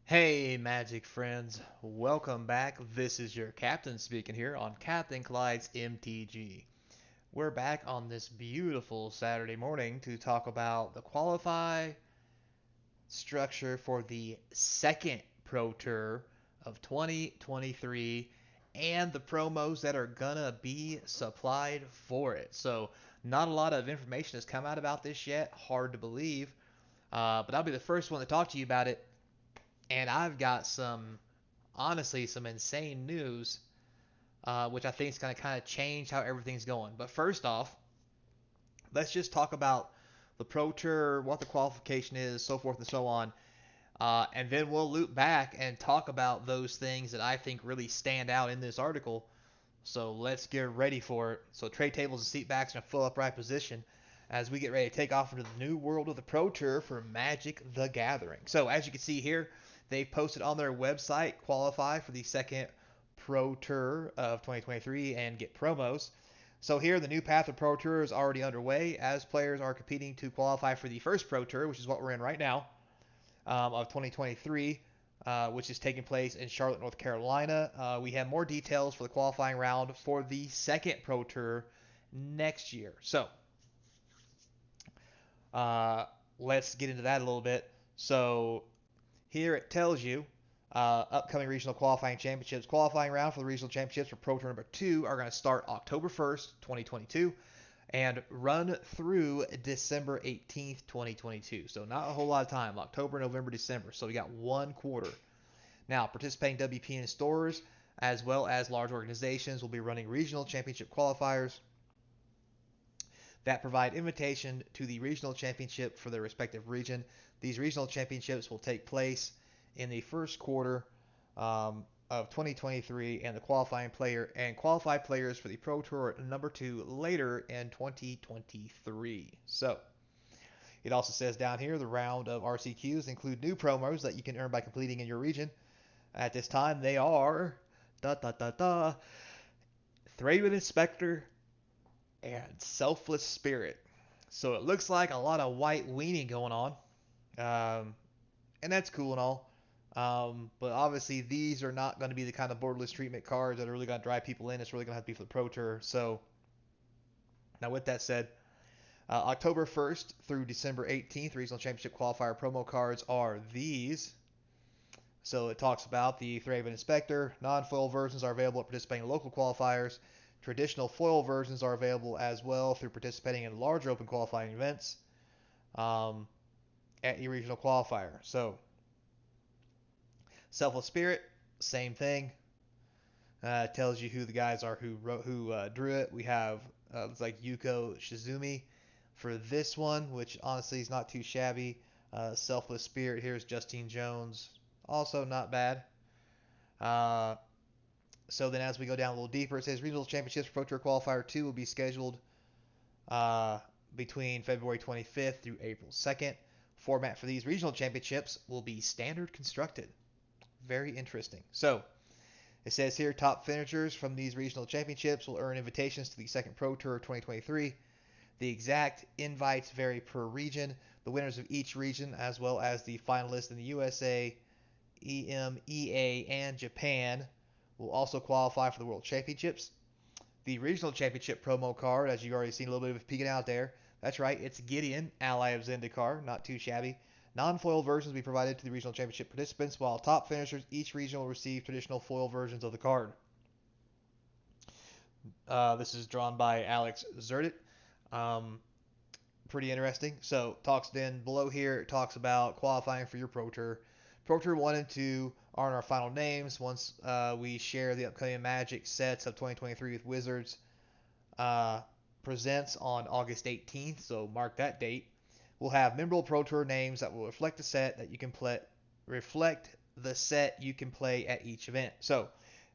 Hey, Magic friends, welcome back. This is your captain speaking here on Captain Clyde's MTG. We're back on this beautiful Saturday morning to talk about the qualify structure for the second Pro Tour of 2023 and the promos that are gonna be supplied for it. So, not a lot of information has come out about this yet, hard to believe, but I'll be the first one to talk to you about it. And I've got honestly, some insane news, which I think is going to kind of change how everything's going. But first off, let's just talk about the Pro Tour, what the qualification is, so forth and so on. And then we'll loop back and talk about those things that I think really stand out in this article. So let's get ready for it. So tray tables and seat backs in a full upright position as we get ready to take off into the new world of the Pro Tour for Magic the Gathering. So as you can see here, they posted on their website qualify for the second Pro Tour of 2023 and get promos. So here, the new path of Pro Tour is already underway as players are competing to qualify for the first Pro Tour, which is what we're in right now, of 2023, which is taking place in Charlotte, North Carolina. We have more details for the qualifying round for the second Pro Tour next year. So uh, let's get into that a little bit. So here it tells you upcoming regional qualifying championships. Qualifying round for the regional championships for Pro Tour number 2 are going to start October 1st, 2022, and run through December 18th, 2022. So not a whole lot of time. October, November, December. So we got 1 quarter. Now, participating WPN stores as well as large organizations will be running regional championship qualifiers that provide invitation to the regional championship for their respective region. These regional championships will take place in the first quarter of 2023, and the qualified players for the Pro Tour number 2 later in 2023. So it also says down here the round of RCQs include new promos that you can earn by completing in your region. At this time, they are da da da da Thraven Inspector and Selfless Spirit. So it looks like a lot of white weenie going on, and that's cool and all. But obviously, these are not going to be the kind of borderless treatment cards that are really going to drive people in. It's really going to have to be for the Pro Tour. So now, with that said, October 1st through December 18th, regional championship qualifier promo cards are these. So it talks about the Thraven Inspector. Non-foil versions are available at participating local qualifiers. Traditional foil versions are available as well through participating in larger open qualifying events um, at your regional qualifier. So, Selfless Spirit, same thing. Tells you who the guys are who drew it. We have looks like Yuko Shizumi for this one, which honestly is not too shabby. Selfless Spirit, here's Justine Jones, also not bad. Uh, so then as we go down a little deeper, it says regional championships for Pro Tour Qualifier 2 will be scheduled uh, between February 25th through April 2nd. Format for these regional championships will be standard constructed. Very interesting. So it says here top finishers from these regional championships will earn invitations to the second Pro Tour 2023. The exact invites vary per region. The winners of each region, as well as the finalists in the USA, EMEA, and Japan, will also qualify for the World Championships. The regional championship promo card, as you've already seen a little bit of peeking out there. That's right, it's Gideon, ally of Zendikar, not too shabby. Non-foil versions will be provided to the regional championship participants, while top finishers each region will receive traditional foil versions of the card. This is drawn by Alex Zerdit. Um, Pretty interesting. So talks then below here, it talks about qualifying for your Pro Tour. Pro Tour 1 and 2 are in our final names once we share the upcoming Magic sets of 2023 with Wizards uh, presents on August 18th, so mark that date. We'll have memorable Pro Tour names that will reflect the set that you can play, at each event. So,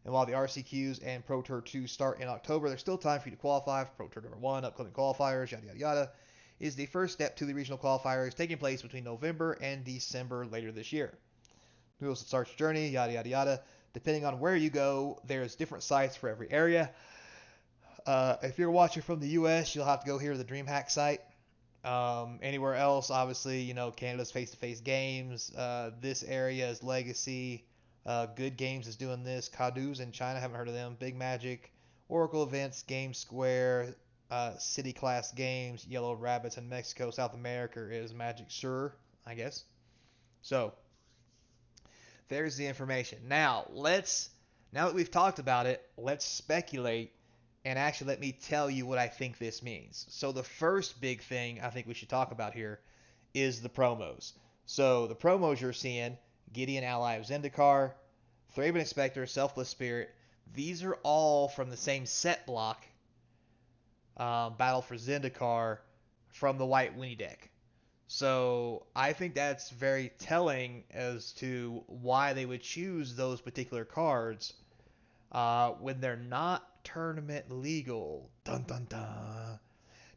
and while the RCQs and Pro Tour 2 start in October, there's still time for you to qualify for Pro Tour number 1, upcoming qualifiers, yada yada yada. Is the first step to the regional qualifiers taking place between November and December later this year. Who will start your journey, yada yada yada. Depending on where you go, there's different sites for every area. If you're watching from the US, you'll have to go here to the DreamHack site. Anywhere else, obviously, Canada's face-to-face games. This area is Legacy. Good Games is doing this. Kadu's in China, haven't heard of them. Big Magic, Oracle Events, Game Square, City Class Games, Yellow Rabbits in Mexico. South America is Magic Sure, I guess. So there's the information. Now that we've talked about it, let's speculate and actually let me tell you what I think this means. So the first big thing I think we should talk about here is the promos. So the promos you're seeing, Gideon Ally of Zendikar, Thraben Inspector, Selfless Spirit, these are all from the same set block, Battle for Zendikar, from the White Winnie deck. So I think that's very telling as to why they would choose those particular cards when they're not tournament legal. Dun dun dun.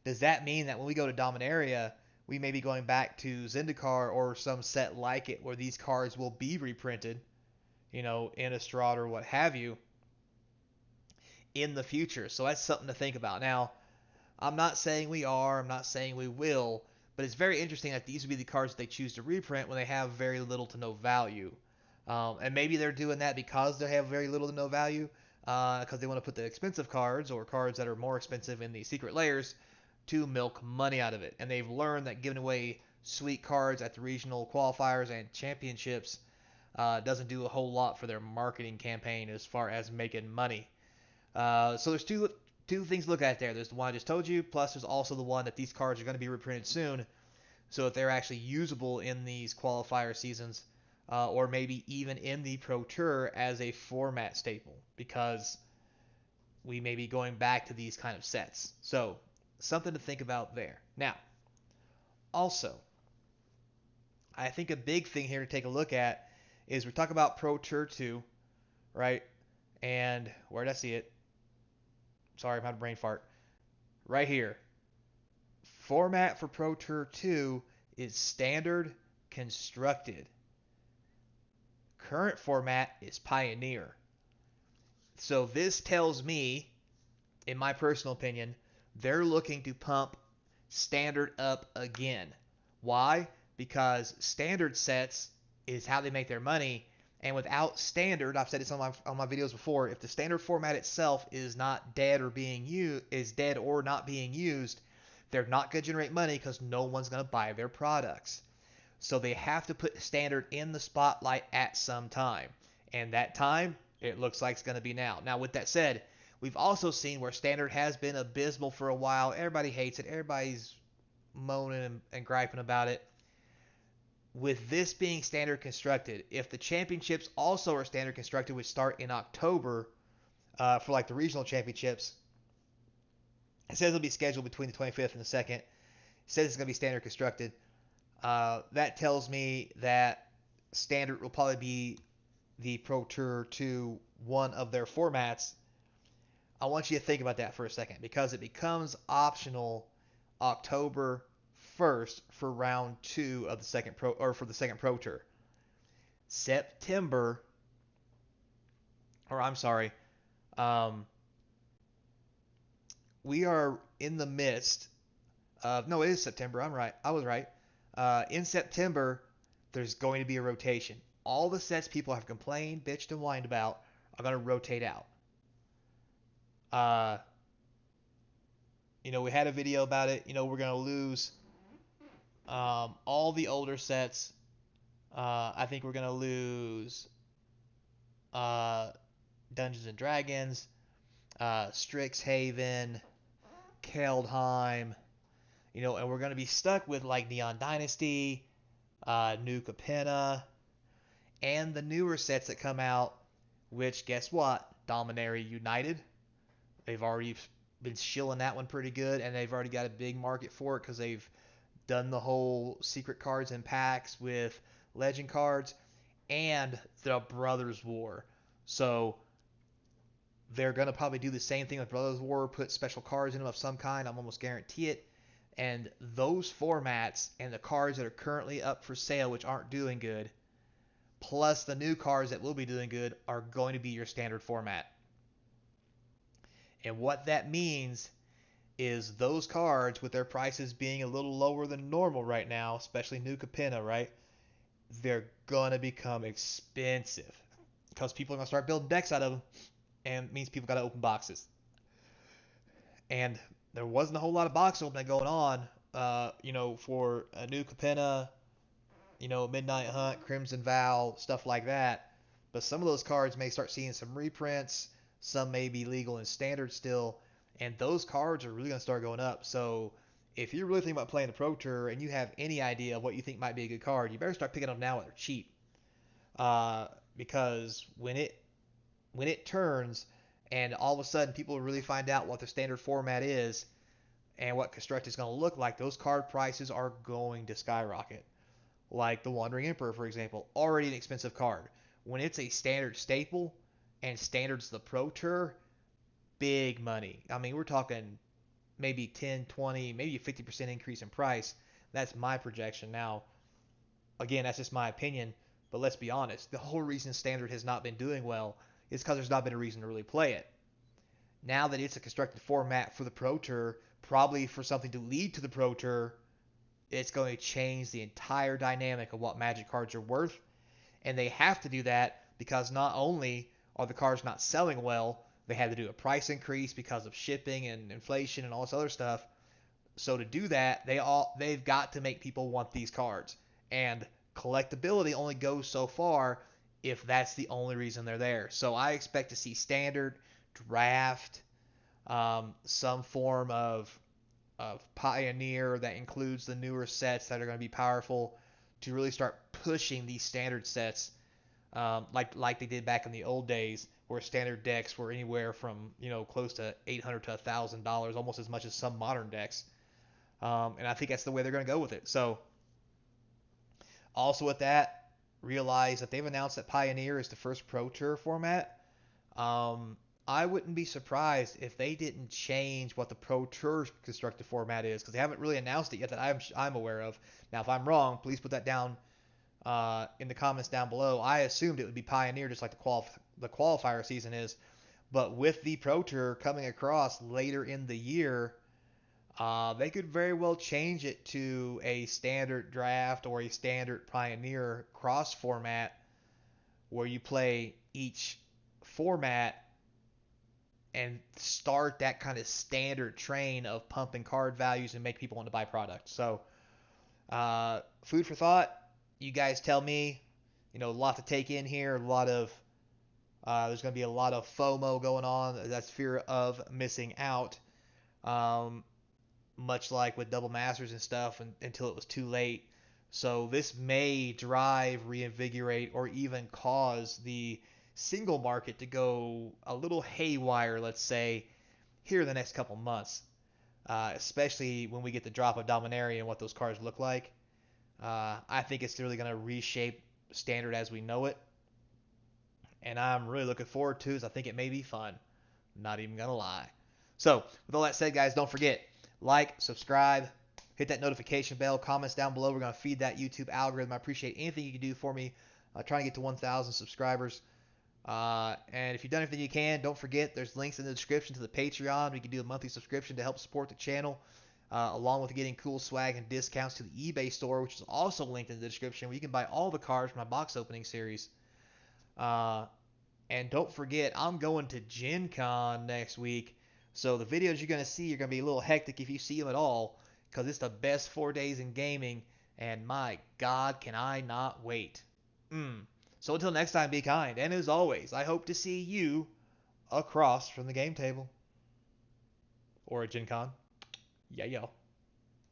Does that mean that when we go to Dominaria, we may be going back to Zendikar or some set like it where these cards will be reprinted, in Estrada or what have you, in the future? So that's something to think about. Now, I'm not saying we are, I'm not saying we will, but it's very interesting that these would be the cards that they choose to reprint when they have very little to no value. And maybe they're doing that because they have very little to no value, because they want to put the expensive cards or cards that are more expensive in the secret layers to milk money out of it. And they've learned that giving away sweet cards at the regional qualifiers and championships doesn't do a whole lot for their marketing campaign as far as making money. So there's two things to look at there. There's the one I just told you, plus there's also the one that these cards are going to be reprinted soon, so that they're actually usable in these qualifier seasons, or maybe even in the Pro Tour as a format staple, because we may be going back to these kind of sets. So something to think about there. Now, also, I think a big thing here to take a look at is we talk about Pro Tour 2, right? And where did I see it? Sorry, I'm having a brain fart. Right here. Format for Pro Tour 2 is standard constructed. Current format is Pioneer. So this tells me, in my personal opinion, they're looking to pump standard up again. Why? Because standard sets is how they make their money, and without standard, I've said this on my videos before, if the standard format itself is not dead or being used, is dead or not being used, they're not going to generate money because no one's going to buy their products. So they have to put standard in the spotlight at some time. And that time, it looks like it's going to be now. Now, with that said, we've also seen where standard has been abysmal for a while. Everybody hates it. Everybody's moaning and griping about it. With this being standard constructed, if the championships also are standard constructed, which start in October for like the regional championships, it says it'll be scheduled between the 25th and the 2nd. It says it's going to be standard constructed. That tells me that standard will probably be the Pro Tour 2 one of their formats. I want you to think about that for a second, because it becomes optional October 1st for round 2 of the second Pro, or for the second Pro Tour. September, or I'm sorry, we are in the midst of, no, it is September. I'm right. I was right. In September, there's going to be a rotation. All the sets people have complained, bitched, and whined about are going to rotate out. We had a video about it. We're going to lose all the older sets. I think we're going to lose Dungeons and Dragons, Strixhaven, Keldheim, and we're going to be stuck with like Neon Dynasty, New Capenna, and the newer sets that come out, which, guess what? Dominaria United. They've already been shilling that one pretty good, and they've already got a big market for it because they've done the whole secret cards and packs with legend cards, and the Brothers War. So they're going to probably do the same thing with Brothers War, put special cards in them of some kind. I'm almost guarantee it. And those formats and the cards that are currently up for sale, which aren't doing good, plus the new cards that will be doing good, are going to be your standard format. And what that means is those cards with their prices being a little lower than normal right now, especially New Capenna, right? They're gonna become expensive because people are gonna start building decks out of them, and it means people gotta open boxes. And there wasn't a whole lot of box opening going on, for a New Capenna, Midnight Hunt, Crimson Vow, stuff like that. But some of those cards may start seeing some reprints. Some may be legal in standard still, and those cards are really going to start going up. So if you're really thinking about playing the Pro Tour and you have any idea of what you think might be a good card, you better start picking them now while they're cheap. Because when it turns, and all of a sudden people really find out what the standard format is and what Construct is going to look like, those card prices are going to skyrocket. Like the Wandering Emperor, for example, already an expensive card. When it's a standard staple and standard's the Pro Tour, big money. I mean, we're talking maybe 10, 20, maybe a 50% increase in price. That's my projection. Now, again, that's just my opinion, but let's be honest. The whole reason standard has not been doing well is because there's not been a reason to really play it. Now that it's a constructed format for the Pro Tour, probably for something to lead to the Pro Tour, it's going to change the entire dynamic of what Magic cards are worth. And they have to do that because not only are the cards not selling well, they had to do a price increase because of shipping and inflation and all this other stuff. So to do that, they've got to make people want these cards. And collectability only goes so far if that's the only reason they're there. So I expect to see standard, draft, some form of Pioneer that includes the newer sets that are going to be powerful to really start pushing these standard sets, like they did back in the old days, where standard decks were anywhere from close to $800 to $1,000, almost as much as some modern decks. And I think that's the way they're going to go with it. So also with that, realize that they've announced that Pioneer is the first Pro Tour format. I wouldn't be surprised if they didn't change what the Pro Tour constructed format is, because they haven't really announced it yet that I'm aware of. Now, if I'm wrong, please put that down in the comments down below. I assumed it would be Pioneer, just like the qualifier season is. But with the Pro Tour coming across later in the year, they could very well change it to a standard draft or a standard Pioneer cross format where you play each format and start that kind of standard train of pumping card values and make people want to buy products. So, food for thought. You guys tell me. A lot to take in here. There's going to be a lot of FOMO going on. That's fear of missing out. Much like with double masters and stuff, until it was too late. So this may drive, reinvigorate, or even cause the single market to go a little haywire, let's say, here in the next couple months. Especially when we get the drop of Dominaria and what those cards look like. I think it's really going to reshape Standard as we know it. And I'm really looking forward to it, because I think it may be fun. Not even going to lie. So, with all that said, guys, don't forget, like, subscribe, hit that notification bell, comments down below. We're going to feed that YouTube algorithm. I appreciate anything you can do for me. Trying to get to 1,000 subscribers. And if you've done everything you can, don't forget there's links in the description to the Patreon. We can do a monthly subscription to help support the channel, along with getting cool swag and discounts to the eBay store, which is also linked in the description, where you can buy all the cards from my box opening series. And don't forget, I'm going to Gen Con next week, so the videos you're going to see are going to be a little hectic if you see them at all, because it's the best 4 days in gaming, and my God, can I not wait. So until next time, be kind, and as always, I hope to see you across from the game table. Or at Gen Con. Yeah, yo.